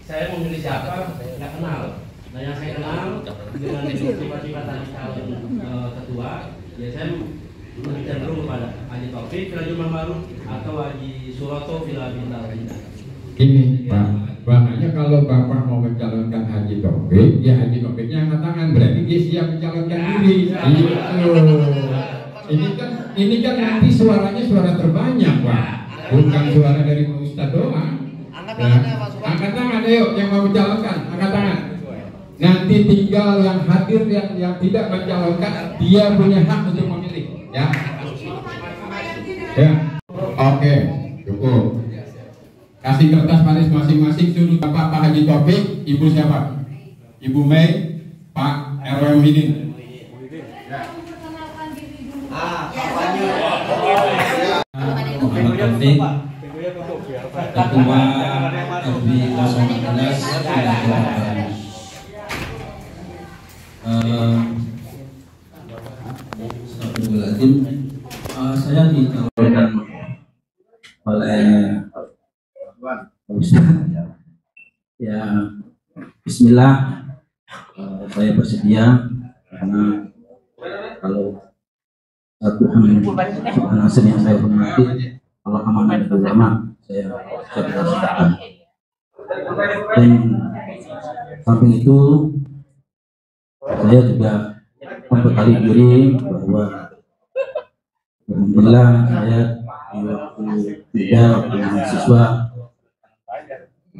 Saya memilih siapa nggak kenal. Nah yang saya kenal dengan sifat-sifat tadi calon ketua, ya saya lebih cenderung kepada Haji Taufik Villa Jombang baru atau Haji Suroto Villa Bintang Indah. Ini Pak, makanya kalau Bapak mau mencalonkan Haji Taufik, ya Haji Taufiknya angkat tangan, berarti dia siap mencalonkan diri. Ini kan nanti suaranya suara terbanyak Pak, bukan suara dari Pak Ustadz doang. Angkat tangan, ayo yang mau mencalonkan, angkat tangan. Nanti tinggal yang hadir yang tidak mencalonkan, dia punya hak untuk memilih, ya. Ya, oke, cukup. Kasih kertas manis masing-masing, suruh Bapak Pak Haji Taufik, Ibu siapa? Ibu Mei, Pak RW Muhyiddin. Muhammad Taufik, Ketua RW 011 Astagfirullahaladzim. Saya dicalonkan oleh Ustaz. Ya, Bismillah, saya bersedia karena kalau satu nasib yang saya hormati, kalau amanah itu ulama, saya berdasarkan. Dan samping itu, saya juga membekali diri bahwa alhamdulillah saya di waktu mahasiswa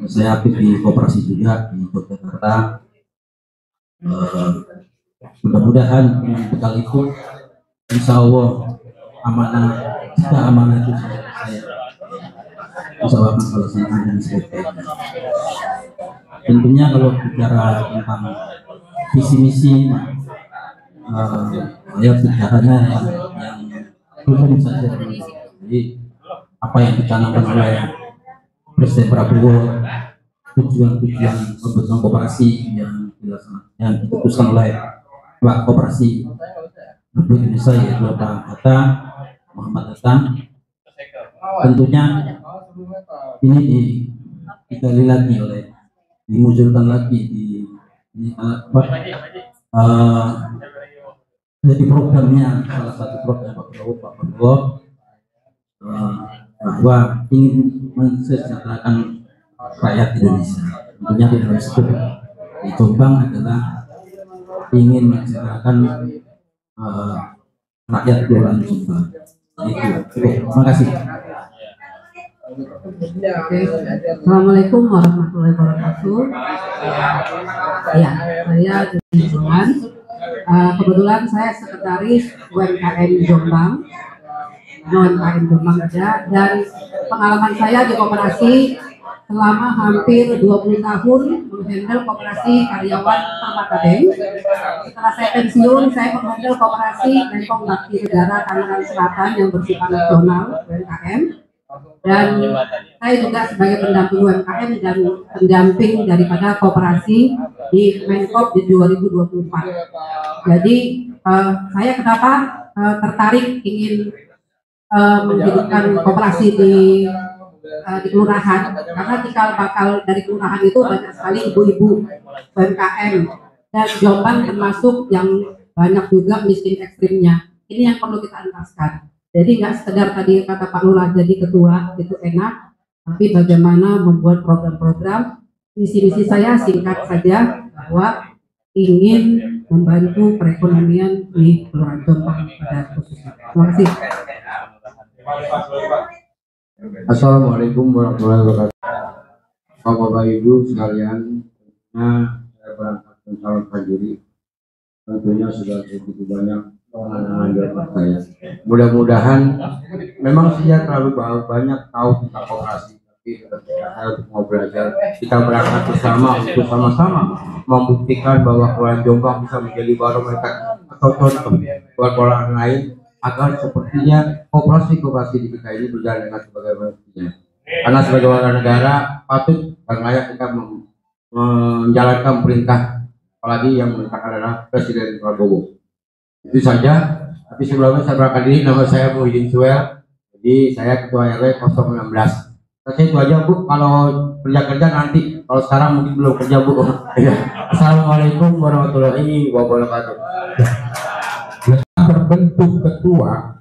saya aktif di koperasi juga di Yogyakarta. Mudah-mudahan dengan bekal itu insya Allah amanah itu saya insya Allah akan melaksanakan dengan sebaik-baiknya. Tentunya kalau bicara tentang visi misi, saya bicaranya yang umum saja. Jadi apa yang dicanangkan oleh Presiden Prabowo, tujuan-tujuan pembentukan koperasi yang diputuskan oleh Pak Koperasi Republik Indonesia, yaitu Pak Hatta Muhammad Hatta, tentunya ini digali lagi dimunculkan lagi jadi programnya, salah satu program Pak Prabowo bahwa ingin mensejahterakan rakyat Indonesia. Tentunya di dalam situ di Jombang adalah ingin mensejahterakan rakyat Kelurahan Jombang. Itu. Terima kasih. Assalamualaikum warahmatullahi wabarakatuh. Ya, saya Julian. Kebetulan saya sekretaris UMKM Jombang. UMKM Jombang ada, dan pengalaman saya di koperasi selama hampir 20 tahun menghandle koperasi karyawan Permata Bank. Setelah saya pensiun, saya menghandle koperasi Bengkong Bakti Negara Tangerang Selatan yang bersifat nasional UMKM. Dan saya juga sebagai pendamping UMKM dan pendamping daripada koperasi di Menkop di 2024. Jadi saya kenapa tertarik ingin menghidupkan koperasi di kelurahan, karena cikal bakal dari kelurahan itu banyak sekali ibu-ibu UMKM dan Jombang termasuk yang banyak juga miskin ekstrimnya. Ini yang perlu kita entaskan. Jadi nggak sekedar tadi kata Pak Lurah jadi ketua itu enak, tapi bagaimana membuat program-program. Visi-misi saya singkat saja bahwa ingin membantu perekonomian di Kelurahan Jombang pada khususnya. Terima kasih. Assalamualaikum warahmatullahi wabarakatuh. Bapak Ibu sekalian, saya berangkat mencalonkan diri. Tentunya sudah begitu banyak pengalaman dari saya. Mudah-mudahan memang saya terlalu banyak tahu tentang koperasi, tapi saya untuk mau belajar, kita berangkat bersama untuk sama-sama membuktikan bahwa Kelurahan Jombang bisa menjadi barometer atau contoh buat orang lain, agar sepertinya koperasi-koperasi di kita ini berjalan dengan sebagaimana. Karena sebagai warga negara patut dan layak kita menjalankan perintah, apalagi yang memerintahkan adalah Presiden Prabowo. Itu saja. Tapi sebelumnya saya berangkat diri, nama saya Muhyiddin Suel. Jadi saya Ketua RW 016. Saya itu aja Bu, kalau kerja nanti, kalau sekarang mungkin belum kerja Bu. Assalamualaikum warahmatullahi wabarakatuh. Terbentuk ketua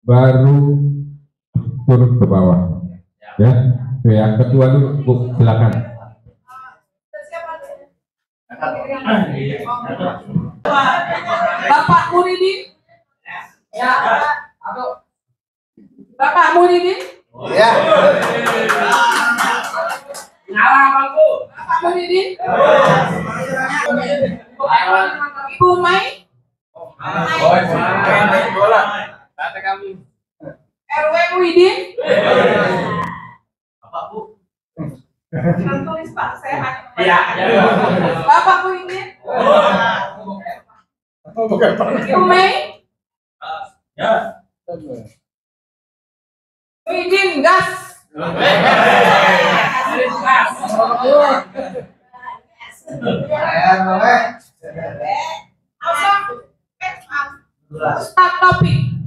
baru turun ke bawah, ya. Yang ketua dulu Bu, silakan. Bapak Muhyiddin, ya. Bapak Muhyiddin, ya. Ngalah Bangku. Bapak Muhyiddin, Ibu Mai. RW Muhyiddin. Tulis Pak, saya hanya. Iya, ya. Bapak Muhyiddin. Ibu Mei. Ya. Muhyiddin, gas. Start topik.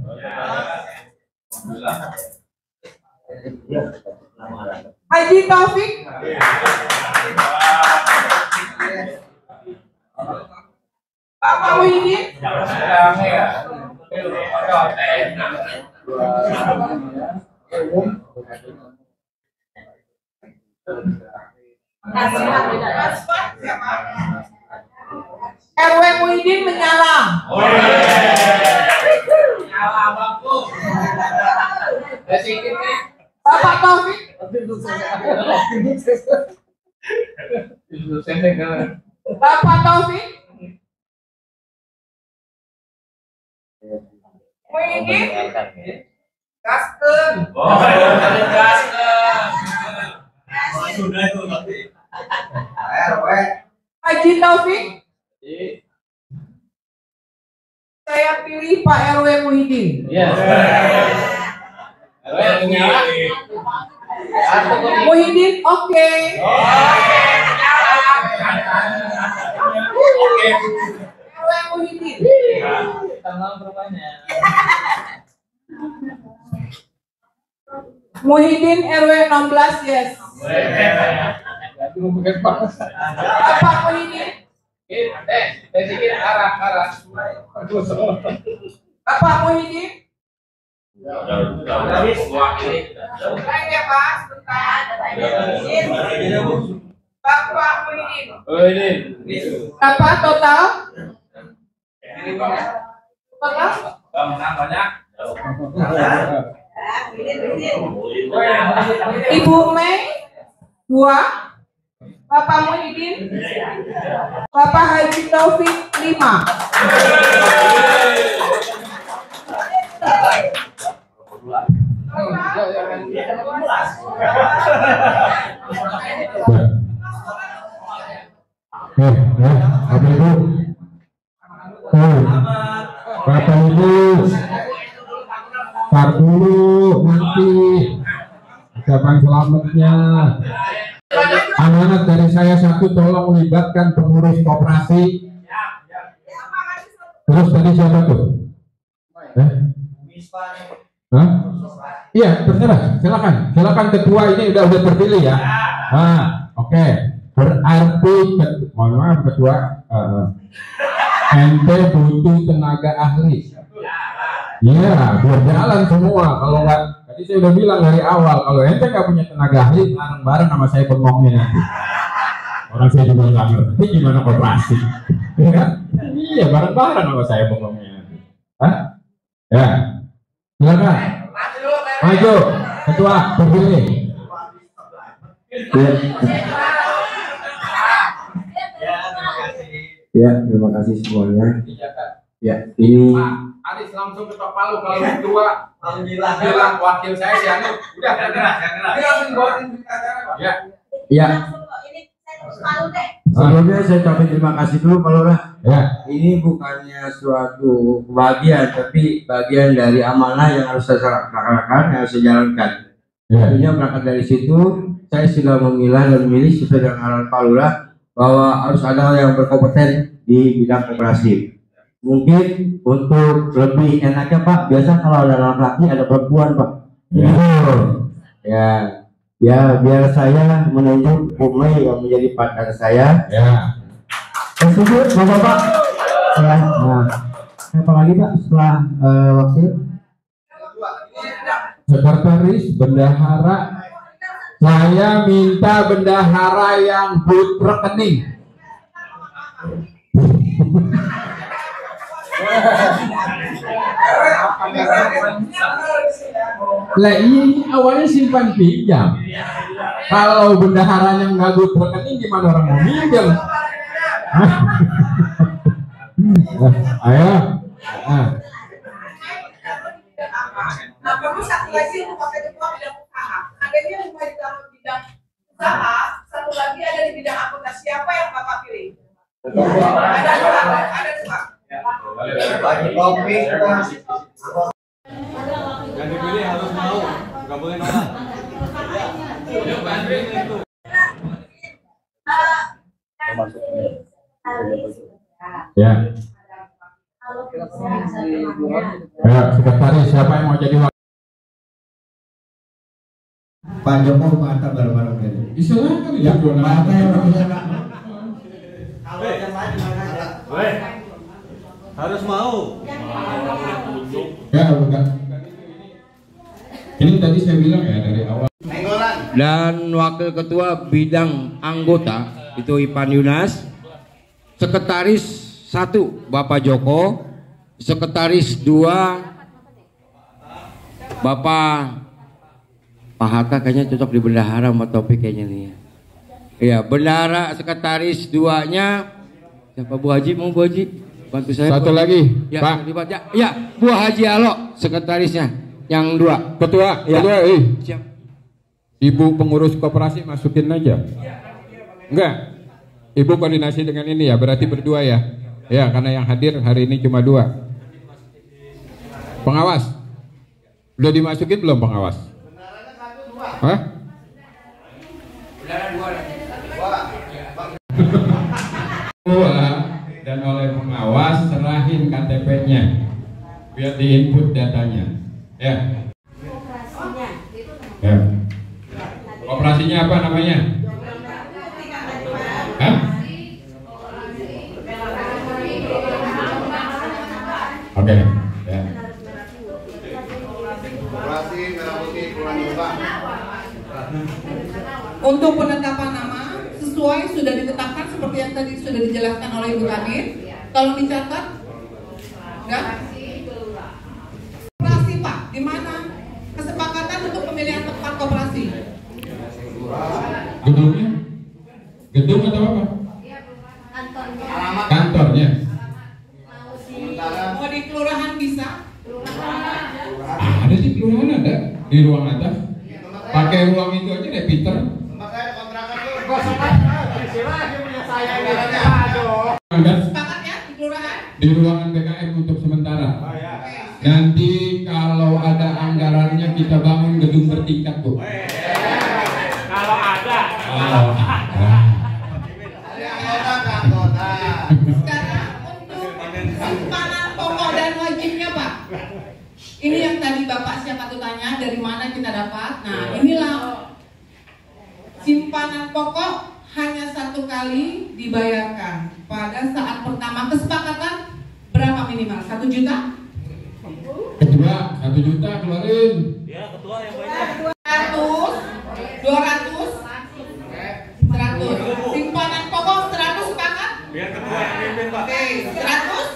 Haji Taufik. Bapak Muhyiddin. RW Muhyiddin menyala. Bapak Taufik. Bapak Taufik. Muhyiddin. Gaskeun. Sudah itu tapi. Haji Taufik. Saya pilih Pak RW Muhyiddin. Muhyiddin, oke. RW Muhyiddin. Muhyiddin RW 16, yes. Bapak Muhyiddin. Bapak Muhyiddin. Baik ya Pak, sebentar. Bapak Muhyiddin. Berapa total? Total? Banyak. Ibu Mei 2. Bapak Muhyiddin. Bapak Haji Taufik 5. Bapak Ibu, tar dulu nanti ucapan selamatnya. Amanat dari saya satu, tolong libatkan pengurus koperasi. Terus tadi siapa tuh? Hah? Iya, terserah. Silakan ketua ini udah terpilih ya. Oke. Berarti mohon maaf ketua, ente butuh tenaga ahli. Iya, biar jalan semua. Kalau nggak, tadi saya udah bilang dari awal, kalau ente nggak punya tenaga ahli, bareng-bareng sama saya bengongnya nanti. Orang saya juga nggak ngerti gimana koperasi. Ya kan? Iya, bareng-bareng sama saya bengongnya nanti. Hah? Ya, silakan. Maju, ketua terpilih. Ya, terima kasih semuanya. Ya, ini Aris langsung ketok palu kalau ketua bilang wakil saya si Anu udah nyerah. Langsung bawain acara Pak. Ya. Ya. Sebelumnya saya ucapin terima kasih dulu Pak Lurah. Ya. Ini bukannya suatu kebahagiaan, tapi bagian dari amanah yang harus saya laksanakan, yang harus saya jalankan. Artinya berangkat dari situ, saya sudah memilah dan memilih sesuai dengan arahan Pak Lurah bahwa harus ada yang berkompeten di bidang koperasi. Mungkin untuk lebih enaknya Pak, biasa kalau ada laki-laki ada perempuan Pak. Ya, biar saya menunjuk Umay yang menjadi partner saya. Ya. Setuju Bapak? Ya. Nah, apa lagi Pak setelah wakil? Sekretaris bendahara, saya minta bendahara yang but rekening. Lah ini awalnya simpan pinjam. Kalau bendaharanya nggak but rekening, gimana orang mau minjam? Ayo. Nah, perlu satu lagi untuk pakai ketua bidang usaha. Adanya rumah di dalam bidang usaha Yang dipilih harus mau, nggak boleh nolak. Ya. Ya, sekretaris siapa yang mau jadi wakil? Pak Joko mata bareng-bareng tadi. Silakan ya, mata yang punya Pak. Harus mau. Ya, bukan. Ini tadi saya bilang ya dari awal. Dan wakil ketua bidang anggota itu Ipan Yunas, sekretaris 1 Bapak Joko, sekretaris 2 Bapak Pak Hatta, kayaknya cocok di bendahara sama topik kayaknya nih ya. Iya, bendahara sekretaris 2-nya siapa? Bu Haji, mau Bu Haji bantu saya. Satu lagi, ya, Pak. Ya, Bu Haji Alo sekretarisnya yang 2. Ketua, ya. Ketua, Siap. Ibu pengurus koperasi masukin aja. Enggak. Ibu koordinasi dengan ini ya, berarti berdua ya. Ya, karena yang hadir hari ini cuma 2. Pengawas. Udah dimasukin belum pengawas? Hah? Dan oleh pengawas serahin KTP-nya biar diinput datanya. Ya. Ya. Operasinya apa namanya? Hah? Oke. Ya. Operasi Merah Putih Pulang Jombang. Untuk penetapan nama sesuai sudah ditetapkan seperti yang tadi sudah dijelaskan oleh Ibu Kabir. Kalau dicatat, enggak? Koperasi Pak, di mana kesepakatan untuk pemilihan tempat koperasi? Gedungnya? Gedung atau apa? Kantornya. Mau di kelurahan bisa? Ada di kelurahan, ada di ruang atas. Pakai ruang itu aja deh, Peter. Sepakat ya di kelurahan? Di ruangan BKM untuk sementara. Nanti kalau ada anggarannya kita bangun gedung bertingkat, Bu. Kalau ada. Oh. Sekarang untuk simpanan pokok dan wajibnya Pak. Ini yang tadi Bapak siapa tuh tanya dari mana kita dapat. Nah inilah simpanan pokok hanya 1 kali dibayarkan pada saat pertama kesepakatan berapa minimal 1 juta? Ketua 1 juta keluarin. Ya, ketua yang banyak. 100, 200, 100. Simpanan pokok 100 sepakat? Biar ketua yang pimpin, Pak. Oke, 100?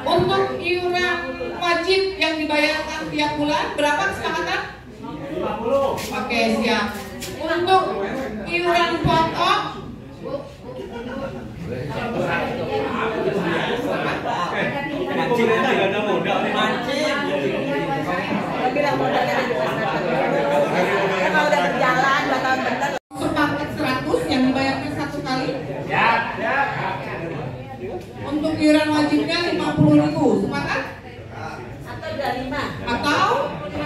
Untuk iuran wajib yang dibayarkan tiap bulan berapa kesepakatan? 50. Oke, siap. Untuk iuran pokok Pemerintah nggak ada modal nih. Bilang modalnya kalau udah berjalan 2 tahun benar. sepakat 100 yang dibayarkan 1 kali. Ya. Untuk iuran wajibnya 50.000 sepakat? Atau 25? Atau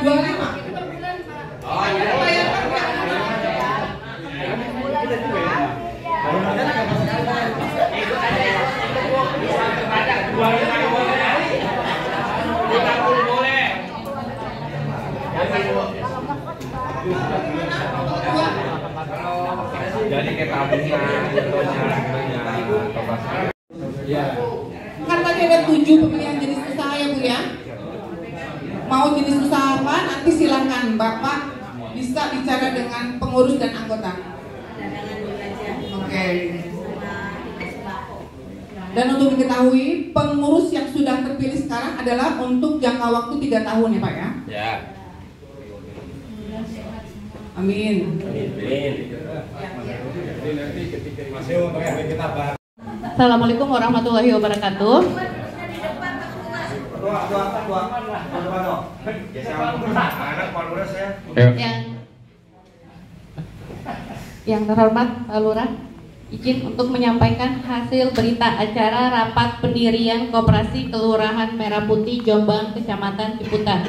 25? Oh iya. Bayarkan tiap bulan. Jadi kita tabungan, Kan tadi ada 7 pemilihan jenis usaha ya Bu ya. Mau jenis usaha apa nanti silakan Bapak bisa bicara dengan pengurus dan anggota. Oke. Dan untuk diketahui pengurus yang sudah terpilih sekarang adalah untuk jangka waktu 3 tahun ya Pak ya. Ya. Amin. Assalamualaikum warahmatullahi wabarakatuh. Yang terhormat Pak Lurah, izin untuk menyampaikan hasil berita acara rapat pendirian Koperasi Kelurahan Merah Putih Jombang, Kecamatan Ciputat.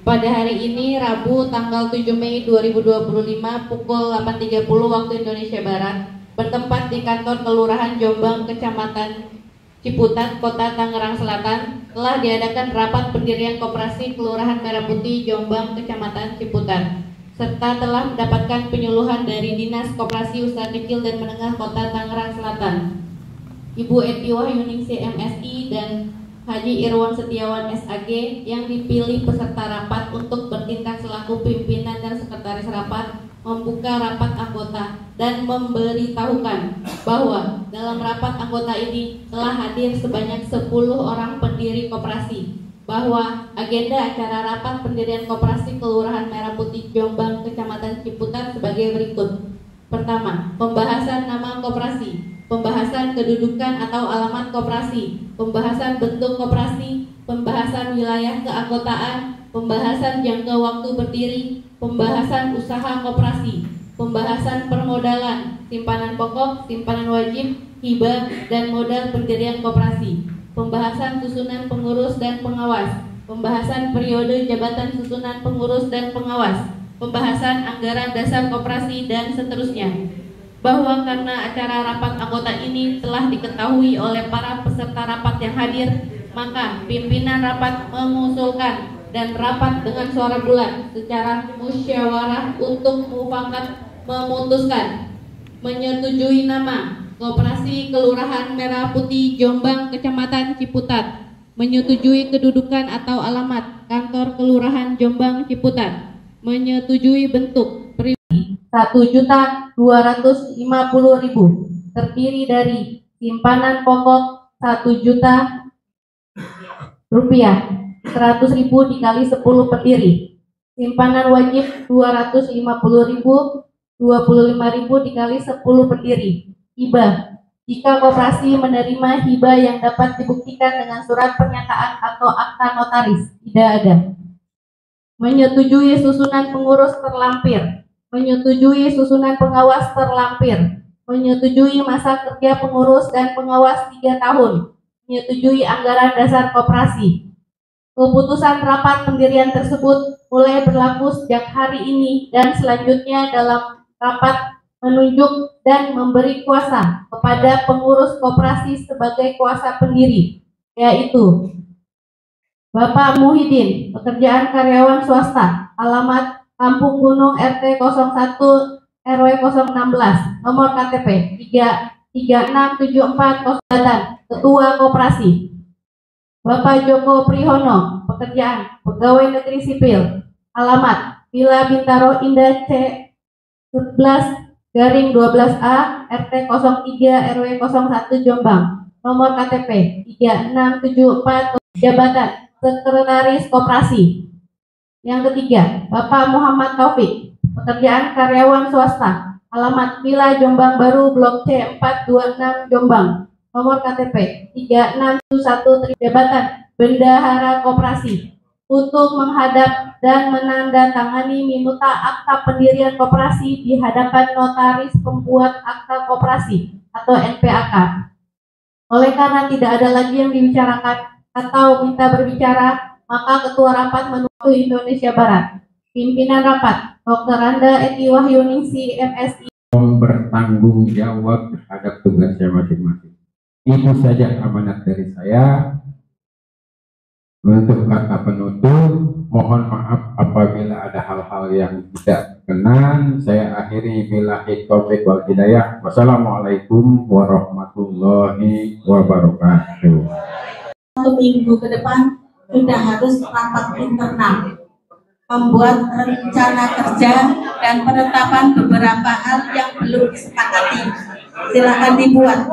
Pada hari ini, Rabu tanggal 7 Mei 2025 pukul 8.30 waktu Indonesia Barat, bertempat di kantor Kelurahan Jombang, Kecamatan Ciputat, Kota Tangerang Selatan, telah diadakan rapat pendirian Koperasi Kelurahan Merah Putih Jombang, Kecamatan Ciputat, serta telah mendapatkan penyuluhan dari Dinas Koperasi Usaha Kecil dan Menengah Kota Tangerang Selatan, Ibu Eti Wahyuningsi MSI dan Haji Irwan Setiawan SAG yang dipilih peserta rapat untuk bertindak selaku pimpinan dan sekretaris rapat, membuka rapat anggota dan memberitahukan bahwa dalam rapat anggota ini telah hadir sebanyak 10 orang pendiri koperasi, bahwa agenda acara rapat pendirian Koperasi Kelurahan Merah Putih Jombang, Kecamatan Ciputat sebagai berikut. Pertama, pembahasan nama koperasi, pembahasan kedudukan atau alamat koperasi, pembahasan bentuk koperasi, pembahasan wilayah keanggotaan, pembahasan jangka waktu berdiri, pembahasan usaha koperasi, pembahasan permodalan, simpanan pokok, simpanan wajib, hibah, dan modal pendirian koperasi, pembahasan susunan pengurus dan pengawas, pembahasan periode jabatan susunan pengurus dan pengawas, pembahasan anggaran dasar koperasi, dan seterusnya. Bahwa karena acara rapat anggota ini telah diketahui oleh para peserta rapat yang hadir, maka pimpinan rapat mengusulkan dan rapat dengan suara bulat secara musyawarah untuk mufakat memutuskan menyetujui nama Koperasi Kelurahan Merah Putih Jombang, Kecamatan Ciputat, menyetujui kedudukan atau alamat kantor Kelurahan Jombang Ciputat, menyetujui bentuk pribadi 1.250.000, terdiri dari simpanan pokok 1 juta rupiah, 100.000 dikali 10 pendiri, simpanan wajib 250.000, 25.000 dikali 10 pendiri. Hibah, jika koperasi menerima hibah yang dapat dibuktikan dengan surat pernyataan atau akta notaris, tidak ada. Menyetujui susunan pengurus terlampir, menyetujui susunan pengawas terlampir, menyetujui masa kerja pengurus dan pengawas 3 tahun, menyetujui anggaran dasar koperasi. Keputusan rapat pendirian tersebut mulai berlaku sejak hari ini dan selanjutnya dalam rapat menunjuk dan memberi kuasa kepada pengurus koperasi sebagai kuasa pendiri, yaitu Bapak Muhyiddin, pekerjaan karyawan swasta, alamat Kampung Gunung RT 01 RW 016, nomor KTP 36740, Ketua Koperasi. Bapak Joko Prihono, pekerjaan pegawai negeri sipil, alamat Villa Bintaro Indah C 11/12A RT 03 RW 01 Jombang, nomor KTP 3674, jabatan Sekretaris Koperasi. Yang ketiga, Bapak Muhammad Taufik, pekerjaan karyawan swasta, alamat Villa Jombang Baru Blok C 426 Jombang, nomor KTP 3671, jabatan Bendahara Koperasi, untuk menghadap dan menandatangani minuta akta pendirian koperasi di hadapan notaris pembuat akta koperasi atau NPAK. Oleh karena tidak ada lagi yang dibicarakan atau minta berbicara, maka Ketua Rapat menuju Indonesia Barat. Pimpinan Rapat, Dr. Anda Eti Wahyuningsi MSI, bertanggung jawab terhadap tugasnya masing-masing. Itu saja amanat dari saya. Untuk kata penutup, mohon maaf apabila ada hal-hal yang tidak berkenan. Saya akhiri billahi taufiq wal hidayah. Wassalamualaikum warahmatullahi wabarakatuh. 1 minggu ke depan sudah harus rapat internal, membuat rencana kerja dan penetapan beberapa hal yang belum disepakati. Silakan dibuat.